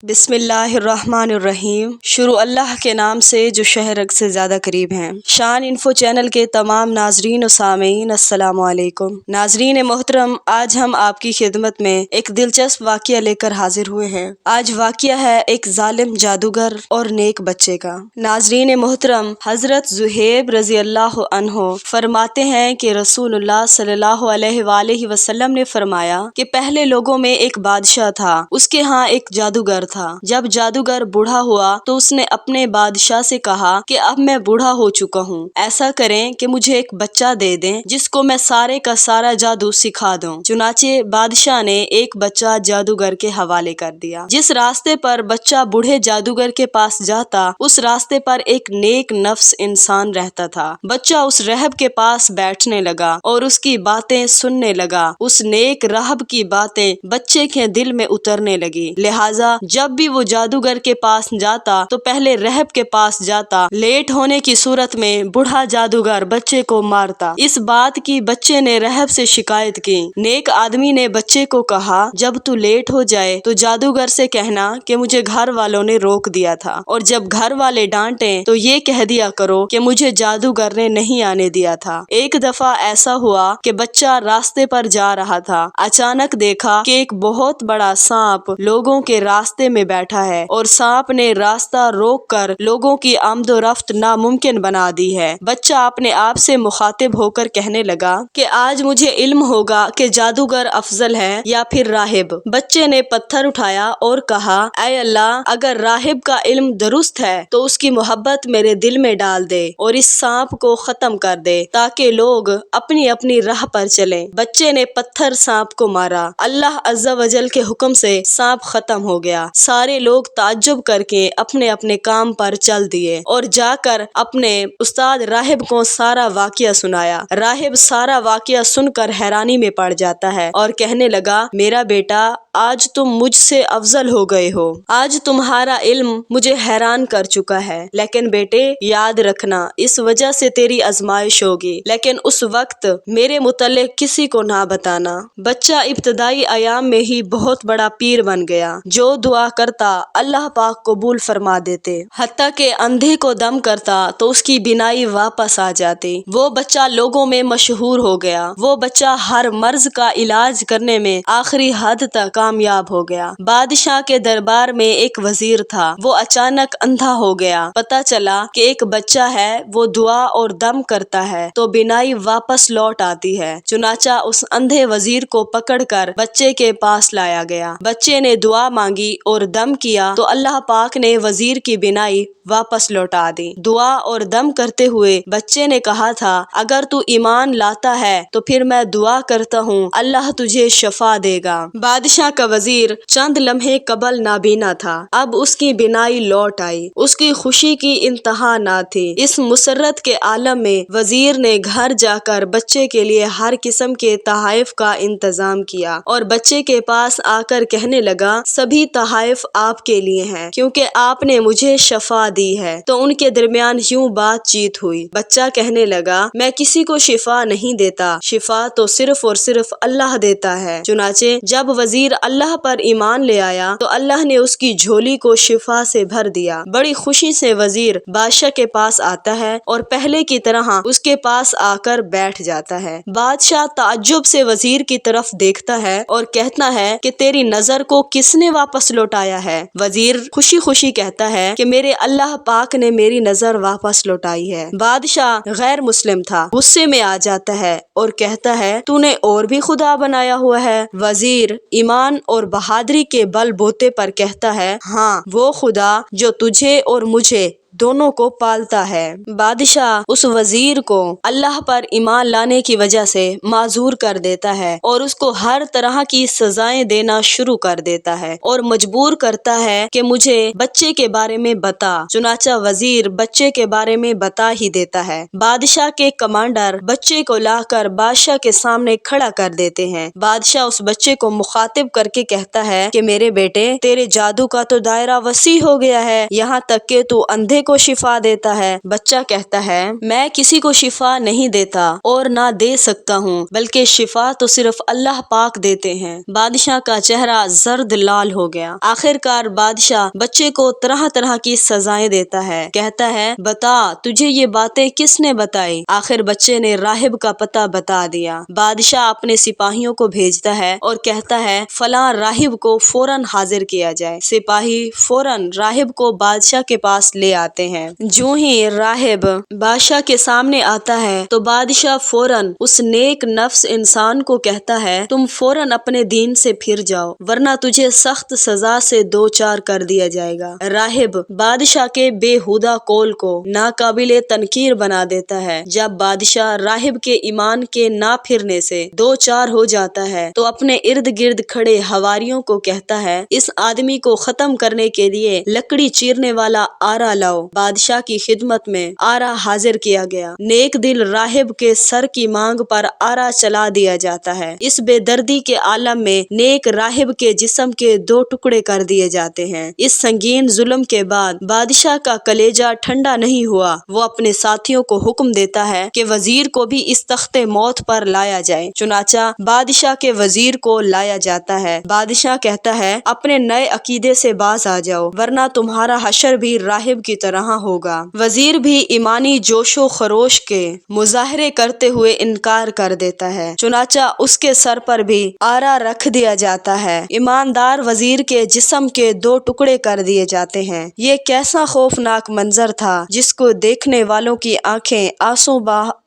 بسم اللہ الرحمن الرحیم۔ شروع اللہ کے نام سے جو شہرگ سے زیادہ قریب ہیں۔ شان انفو چینل کے تمام ناظرین و سامعین السلام علیکم۔ ناظرین محترم، آج ہم آپ کی خدمت میں ایک دلچسپ واقعہ لے کر حاضر ہوئے ہیں۔ آج واقعہ ہے ایک ظالم جادوگر اور نیک بچے کا۔ ناظرین محترم، حضرت زہیب رضی اللہ عنہ فرماتے ہیں کہ رسول اللہ صلی اللہ علیہ وآلہ وسلم نے فرمایا کہ پہلے لوگوں میں ایک بادشاہ تھا، اس کے ہاں ایک جادوگر تھا۔ جب جادوگر بوڑھا ہوا تو اس نے اپنے بادشاہ سے کہا کہ اب میں بوڑھا ہو چکا ہوں، ایسا کریں کہ مجھے ایک بچہ دے دیں جس کو میں سارے کا سارا جادو سکھا دوں۔ چنانچہ بادشاہ نے ایک بچہ جادوگر کے حوالے کر دیا۔ جس راستے پر بچہ بوڑھے جادوگر کے پاس جاتا، اس راستے پر ایک نیک نفس انسان رہتا تھا۔ بچہ اس راہب کے پاس بیٹھنے لگا اور اس کی باتیں سننے لگا۔ اس نیک راہب کی باتیں بچے کے دل میں اترنے لگی، لہٰذا جب بھی وہ جادوگر کے پاس جاتا تو پہلے راہب کے پاس جاتا۔ لیٹ ہونے کی صورت میں بوڑھا جادوگر بچے کو مارتا۔ اس بات کی بچے نے راہب سے شکایت کی۔ نیک آدمی نے بچے کو کہا، جب تو لیٹ ہو جائے تو جادوگر سے کہنا کہ مجھے گھر والوں نے روک دیا تھا، اور جب گھر والے ڈانٹیں تو یہ کہہ دیا کرو کہ مجھے جادوگر نے نہیں آنے دیا تھا۔ ایک دفعہ ایسا ہوا کہ بچہ راستے پر جا رہا تھا، اچانک دیکھا کہ ایک بہت بڑا سانپ لوگوں کے راستے میں بیٹھا ہے، اور سانپ نے راستہ روک کر لوگوں کی آمد و رفت ناممکن بنا دی ہے۔ بچہ اپنے آپ سے مخاطب ہو کر کہنے لگا کہ آج مجھے علم ہوگا کہ جادوگر افضل ہے یا پھر راہب۔ بچے نے پتھر اٹھایا اور کہا، اے اللہ، اگر راہب کا علم درست ہے تو اس کی محبت میرے دل میں ڈال دے اور اس سانپ کو ختم کر دے تاکہ لوگ اپنی اپنی راہ پر چلیں۔ بچے نے پتھر سانپ کو مارا، اللہ عز و جل کے حکم سے سانپ ختم ہو گیا۔ سارے لوگ تعجب کر کے اپنے اپنے کام پر چل دیے اور جا کر اپنے استاد راہب کو سارا واقعہ سنایا۔ راہب سارا واقعہ سن کر حیرانی میں پڑ جاتا ہے اور کہنے لگا، میرا بیٹا، آج تم مجھ سے افضل ہو گئے ہو، آج تمہارا علم مجھے حیران کر چکا ہے، لیکن بیٹے یاد رکھنا اس وجہ سے تیری آزمائش ہوگی، لیکن اس وقت میرے متعلق کسی کو نہ بتانا۔ بچہ ابتدائی ایام میں ہی بہت بڑا پیر بن گیا۔ جو دعا کرتا اللہ پاک قبول فرما دیتے، حتیٰ کہ اندھے کو دم کرتا تو اس کی بینائی واپس آ جاتی۔ وہ بچہ لوگوں میں مشہور ہو گیا۔ وہ بچہ ہر مرض کا علاج کرنے میں آخری حد تک کامیاب ہو گیا۔ بادشاہ کے دربار میں ایک وزیر تھا، وہ اچانک اندھا ہو گیا۔ پتہ چلا کہ ایک بچہ ہے، وہ دعا اور دم کرتا ہے تو بینائی واپس لوٹ آتی ہے۔ چنانچہ اس اندھے وزیر کو پکڑ کر بچے کے پاس لایا گیا۔ بچے نے دعا مانگی اور دم کیا تو اللہ پاک نے وزیر کی بینائی واپس لوٹا دی۔ دعا اور دم کرتے ہوئے بچے نے کہا تھا، اگر تو ایمان لاتا ہے تو پھر میں دعا کرتا ہوں اللہ تجھے شفا دے گا۔ بادشاہ کا وزیر چند لمحے قبل نابینا تھا، اب اس کی بینائی لوٹ آئی۔ اس کی خوشی کی انتہا نہ تھی۔ اس مسرت کے عالم میں وزیر نے گھر جا کر بچے کے لیے ہر قسم کے تحائف کا انتظام کیا اور بچے کے پاس آ کر کہنے لگا، سبھی تحائف آپ کے لیے ہیں کیونکہ آپ نے مجھے شفا دی ہے۔ تو ان کے درمیان یوں بات چیت ہوئی۔ بچہ کہنے لگا، میں کسی کو شفا نہیں دیتا، شفا تو صرف اور صرف اللہ دیتا ہے۔ چنانچہ جب وزیر اللہ پر ایمان لے آیا تو اللہ نے اس کی جھولی کو شفا سے بھر دیا۔ بڑی خوشی سے وزیر بادشاہ کے پاس آتا ہے اور پہلے کی طرح اس کے پاس آ کر بیٹھ جاتا ہے۔ بادشاہ تعجب سے وزیر کی طرف دیکھتا ہے اور کہتا ہے کہ تیری نظر کو کس نے واپس لوٹایا ہے؟ وزیر خوشی خوشی کہتا ہے کہ میرے اللہ پاک نے میری نظر واپس لوٹائی ہے۔ بادشاہ غیر مسلم تھا، غصے میں آ جاتا ہے اور کہتا ہے، تو نے اور بھی خدا بنایا ہوا ہے؟ وزیر ایمان اور بہادری کے بل بوتے پر کہتا ہے، ہاں، وہ خدا جو تجھے اور مجھے دونوں کو پالتا ہے۔ بادشاہ اس وزیر کو اللہ پر ایمان لانے کی وجہ سے معذور کر دیتا ہے اور اس کو ہر طرح کی سزائیں دینا شروع کر دیتا ہے اور مجبور کرتا ہے کہ مجھے بچے کے بارے میں بتا۔ چنانچہ وزیر بچے کے بارے میں بتا ہی دیتا ہے۔ بادشاہ کے کمانڈر بچے کو لا کر بادشاہ کے سامنے کھڑا کر دیتے ہیں۔ بادشاہ اس بچے کو مخاطب کر کے کہتا ہے کہ میرے بیٹے، تیرے جادو کا تو دائرہ وسیع ہو گیا ہے، یہاں تک کہ تو اندھے کو شفا دیتا ہے؟ بچہ کہتا ہے میں کسی کو شفا نہیں دیتا اور نہ دے سکتا ہوں، بلکہ شفا تو صرف اللہ پاک دیتے ہیں۔ بادشاہ کا چہرہ زرد لال ہو گیا۔ آخر کار بادشاہ بچے کو طرح طرح کی سزائیں دیتا ہے، کہتا ہے بتا تجھے یہ باتیں کس نے بتائی؟ آخر بچے نے راہب کا پتہ بتا دیا۔ بادشاہ اپنے سپاہیوں کو بھیجتا ہے اور کہتا ہے فلاں راہب کو فوراً حاضر کیا جائے۔ سپاہی فوراً راہب کو بادشاہ کے پاس لے آتے ہیں۔ جو ہی راہب بادشاہ کے سامنے آتا ہے تو بادشاہ فوراً اس نیک نفس انسان کو کہتا ہے تم فوراً اپنے دین سے پھر جاؤ ورنہ تجھے سخت سزا سے دوچار کر دیا جائے گا۔ راہب بادشاہ کے بےہودہ قول کو ناقابل تنکیر بنا دیتا ہے۔ جب بادشاہ راہب کے ایمان کے نہ پھرنے سے دوچار ہو جاتا ہے تو اپنے ارد گرد کھڑے حواریوں کو کہتا ہے اس آدمی کو ختم کرنے کے لیے لکڑی چیرنے والا آرا لاؤ۔ بادشاہ کی خدمت میں آرا حاضر کیا گیا۔ نیک دل راہب کے سر کی مانگ پر آرا چلا دیا جاتا ہے۔ اس بے دردی کے عالم میں نیک راہب کے جسم کے 2 ٹکڑے کر دیے جاتے ہیں۔ اس سنگین ظلم کے بعد بادشاہ کا کلیجہ ٹھنڈا نہیں ہوا۔ وہ اپنے ساتھیوں کو حکم دیتا ہے کہ وزیر کو بھی اس تخت موت پر لایا جائے۔ چنانچہ بادشاہ کے وزیر کو لایا جاتا ہے۔ بادشاہ کہتا ہے اپنے نئے عقیدے سے باز آ جاؤ ورنہ تمہارا حشر بھی راہب کی طرح ہوگا۔ وزیر بھی ایمانی جوش و خروش کے مظاہرے کرتے ہوئے انکار کر دیتا ہے۔ چنانچہ اس کے سر پر بھی آرا رکھ دیا جاتا ہے۔ ایماندار وزیر کے جسم کے 2 ٹکڑے کر دیے جاتے ہیں۔ یہ کیسا خوفناک منظر تھا جس کو دیکھنے والوں کی آنکھیں آنسو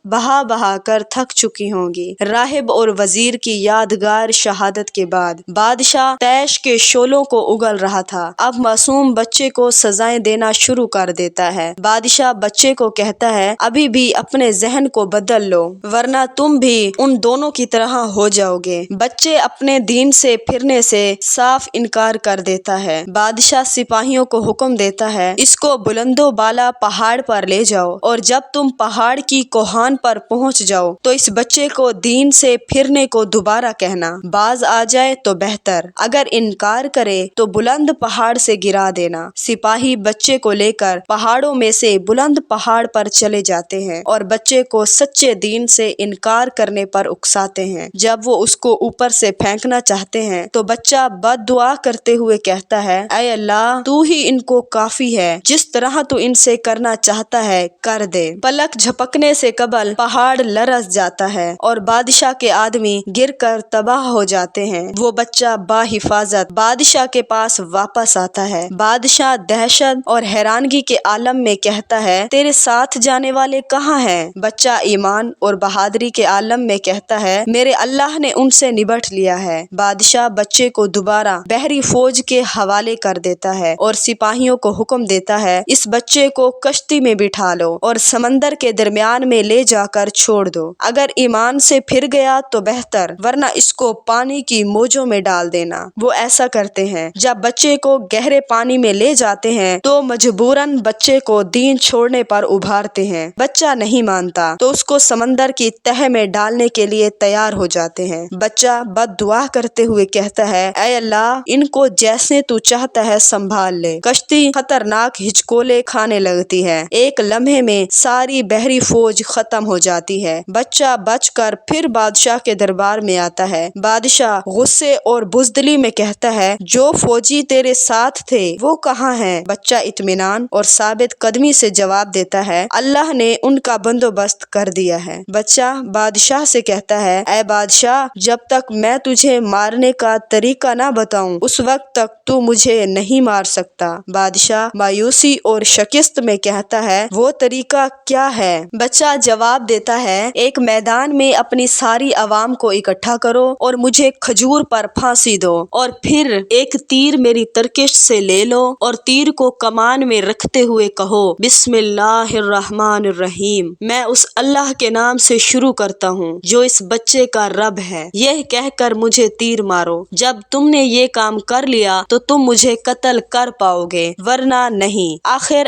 بہا بہا کر تھک چکی ہوں گی۔ راہب اور وزیر کی یادگار شہادت کے بعد بادشاہ طیش کے شعلوں کو اگل رہا تھا۔ اب معصوم بچے کو سزائیں دینا شروع کر دیتا ہے۔ بادشاہ بچے کو کہتا ہے ابھی بھی اپنے ذہن کو بدل لو ورنہ تم بھی ان دونوں کی طرح ہو جاؤ گے۔ بچے اپنے دین سے پھرنے سے صاف انکار کر دیتا ہے۔ بادشاہ سپاہیوں کو حکم دیتا ہے اس کو بلند و بالا پہاڑ پر لے جاؤ اور جب تم پہاڑ کی کوہان پر پہنچ جاؤ تو اس بچے کو دین سے پھرنے کو دوبارہ کہنا۔ باز آ جائے تو بہتر، اگر انکار کرے تو بلند پہاڑ سے گرا دینا۔ سپاہی بچے کو لے کر پہاڑوں میں سے بلند پہاڑ پر چلے جاتے ہیں اور بچے کو سچے دین سے انکار کرنے پر اکساتے ہیں۔ جب وہ اس کو اوپر سے پھینکنا چاہتے ہیں تو بچہ بد دعا کرتے ہوئے کہتا ہے اے اللہ تو ہی ان کو کافی ہے، جس طرح تو ان سے کرنا چاہتا ہے کر دے۔ پلک جھپکنے سے قبل پہاڑ لرز جاتا ہے اور بادشاہ کے آدمی گر کر تباہ ہو جاتے ہیں۔ وہ بچہ باحفاظت بادشاہ کے پاس واپس آتا ہے۔ بادشاہ دہشت اور حیرانگی کے عالم میں کہتا ہے تیرے ساتھ جانے والے کہاں ہیں؟ بچہ ایمان اور بہادری کے عالم میں کہتا ہے میرے اللہ نے ان سے نبٹ لیا ہے۔ بادشاہ بچے کو دوبارہ بحری فوج کے حوالے کر دیتا ہے اور سپاہیوں کو حکم دیتا ہے اس بچے کو کشتی میں بٹھا لو اور سمندر کے درمیان میں لے جا کر چھوڑ دو۔ اگر ایمان سے پھر گیا تو بہتر ورنہ اس کو پانی کی موجوں میں ڈال دینا۔ وہ ایسا کرتے ہیں۔ جب بچے کو گہرے پانی میں لے جاتے ہیں تو مجبوراً بچے کو دین چھوڑنے پر ابھارتے ہیں۔ بچہ نہیں مانتا تو اس کو سمندر کی تہہ میں ڈالنے کے لیے تیار ہو جاتے ہیں۔ بچہ بد دعا کرتے ہوئے کہتا ہے اے اللہ ان کو جیسے تو چاہتا ہے سنبھال لے۔ کشتی خطرناک ہچکولے کھانے لگتی ہے۔ ایک لمحے میں ساری بحری فوج ختم ہو جاتی ہے۔ بچہ بچ کر پھر بادشاہ کے دربار میں آتا ہے۔ بادشاہ غصے اور بزدلی میں کہتا ہے جو فوجی تیرے ساتھ تھے وہ کہاں ہیں؟ بچہ اطمینان اور ثابت قدمی سے جواب دیتا ہے اللہ نے ان کا بندوبست کر دیا ہے۔ بچہ بادشاہ سے کہتا ہے اے بادشاہ جب تک میں تجھے مارنے کا طریقہ نہ بتاؤں اس وقت تک تو مجھے نہیں مار سکتا۔ بادشاہ مایوسی اور شکست میں کہتا ہے وہ طریقہ کیا ہے؟ بچہ جواب دیتا ہے ایک میدان میں اپنی ساری عوام کو اکٹھا کرو اور مجھے کھجور پر پھانسی دو اور پھر ایک تیر میری ترکش سے لے لو اور تیر کو کمان میں رکھتے ہوئے کہو بسم اللہ الرحمن الرحیم، میں اس اللہ کے نام سے شروع کرتا ہوں جو اس بچے کا رب ہے، یہ کہہ کر مجھے تیر مارو۔ جب تم نے یہ کام کر لیا تو تم مجھے قتل کر پاؤ گے ورنہ نہیں۔ آخر